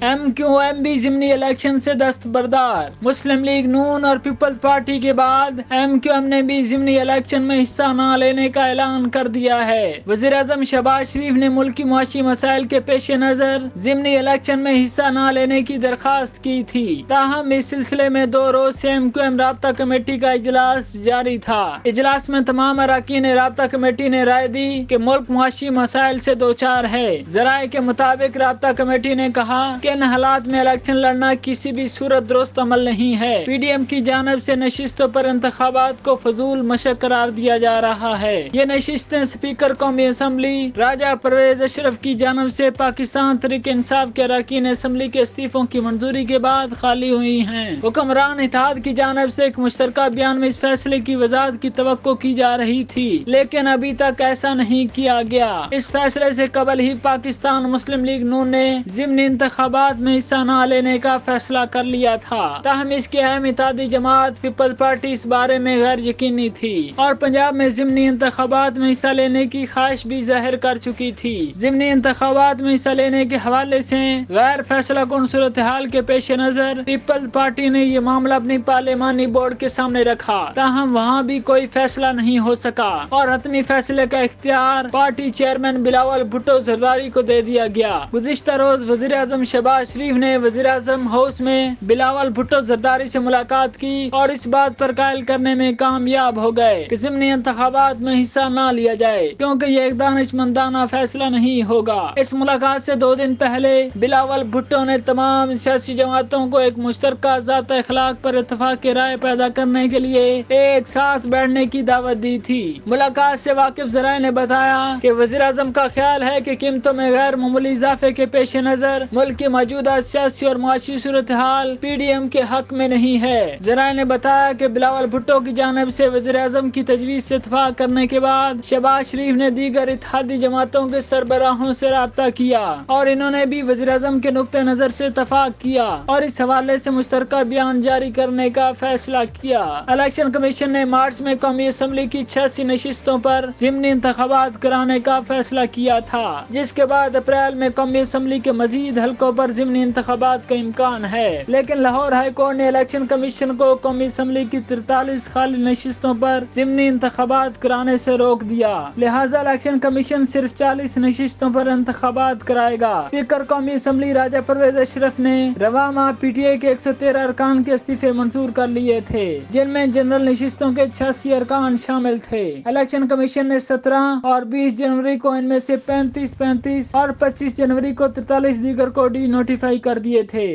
M Q M بھی ضمنی election سے دستبردار۔ مسلم لیگ نون اور پیپلز پارٹی کے بعد ایم کیو ایم نے بھی ضمنی الیکشن میں حصہ نہ لینے کا اعلان کر دیا ہے۔ وزیر اعظم شہباز شریف نے ملکی معاشی مسائل کے پیش نظر ضمنی الیکشن میں حصہ نہ لینے کی درخواست کی تھی، تاہم اس سلسلے میں 2 روز سے ایم کیو ایم رابطہ کمیٹی کا اجلاس جاری تھا۔ اجلاس میں تمام اراکین رابطہ کمیٹی نے رائے دی کہ ملک معاشی مسائل سے دوچار ہے۔ ذرائع کے مطابق رابطہ کمیٹی نے کہا کہ ان حالات میں الیکشن لڑنا کسی بھی صورت درست عمل نہیں ہے۔ پی ڈی ایم کی جانب سے نشستوں پر انتخابات کو فضول مشق قرار دیا جا رہا ہے۔ یہ نشستیں اسپیکر قومی اسمبلی راجہ پرویز اشرف کی جانب سے پاکستان تحریک انصاف کے اراکین اسمبلی کے استعفوں کی منظوری کے بعد خالی ہوئی ہیں۔ حکمران اتحاد کی جانب سے ایک مشترکہ بیان میں اس فیصلے کی وضاحت کی توقع کی جا رہی تھی، لیکن ابھی تک ایسا نہیں کیا گیا۔ اس فیصلے سے قبل ہی پاکستان مسلم لیگ نون نے ضمنی انتخابات میں حصہ نہ لینے کا فیصلہ کر لیا تھا، تاہم اس کی اہم اتحادی جماعت پیپلز پارٹی اس بارے میں غیر یقینی تھی اور پنجاب میں ضمنی انتخابات میں حصہ لینے کی خواہش بھی ظاہر کر چکی تھی۔ ضمنی انتخابات میں حصہ لینے کے حوالے سے غیر فیصلہ کن صورتحال کے پیش نظر پیپلز پارٹی نے یہ معاملہ اپنی پارلیمانی بورڈ کے سامنے رکھا، تاہم وہاں بھی کوئی فیصلہ نہیں ہو سکا اور حتمی فیصلے کا اختیار پارٹی چیئرمین بلاول بھٹو زرداری کو دے دیا گیا۔ گزشتہ روز وزیر اعظم شہباز شریف نے وزیر اعظم ہاؤس میں بلاول بھٹو زرداری سے ملاقات کی اور اس بات پر قائل کرنے میں کامیاب ہو گئے کہ ضمنی انتخابات میں حصہ نہ لیا جائے، کیونکہ یہ ایک دانشمندانہ فیصلہ نہیں ہوگا۔ اس ملاقات سے 2 دن پہلے بلاول بھٹو نے تمام سیاسی جماعتوں کو ایک مشترکہ ضابطۂ اخلاق پر اتفاق کی رائے پیدا کرنے کے لیے ایک ساتھ بیٹھنے کی دعوت دی تھی۔ ملاقات سے واقف ذرائع نے بتایا کہ وزیر اعظم کا خیال ہے کہ قیمتوں میں غیر معمولی اضافے کے پیش نظر ملک کی موجودہ سیاسی اور معاشی صورتحال پی ڈی ایم کے حق میں نہیں ہے۔ ذرائع نے بتایا کہ بلاول بھٹو کی جانب سے وزیر اعظم کی تجویز سے اتفاق کرنے کے بعد شہباز شریف نے دیگر اتحادی جماعتوں کے سربراہوں سے رابطہ کیا اور انہوں نے بھی وزیر اعظم کے نقطہ نظر سے اتفاق کیا اور اس حوالے سے مشترکہ بیان جاری کرنے کا فیصلہ کیا۔ الیکشن کمیشن نے مارچ میں قومی اسمبلی کی 86 نشستوں پر ضمنی انتخابات کرانے کا فیصلہ کیا تھا، جس کے بعد اپریل میں قومی اسمبلی کے مزید حلقوں پر ضمنی انتخابات کا امکان ہے، لیکن لاہور ہائی کورٹ نے الیکشن کمیشن کو قومی اسمبلی کی 43 خالی نشستوں پر ضمنی انتخابات کرانے سے روک دیا، لہٰذا الیکشن کمیشن صرف 40 نشستوں پر انتخابات کرائے گا۔ اسپیکر قومی اسمبلی راجہ پرویز اشرف نے رواں ماہ پی ٹی آئی کے 113 ارکان کے استعفے منظور کر لیے تھے، جن میں جنرل نشستوں کے 86 ارکان شامل تھے۔ الیکشن کمیشن نے 17 اور 20 جنوری کو ان میں سے 35 اور 25 جنوری کو 43 دیگر کو ڈی نوٹیفائی کر دیے تھے۔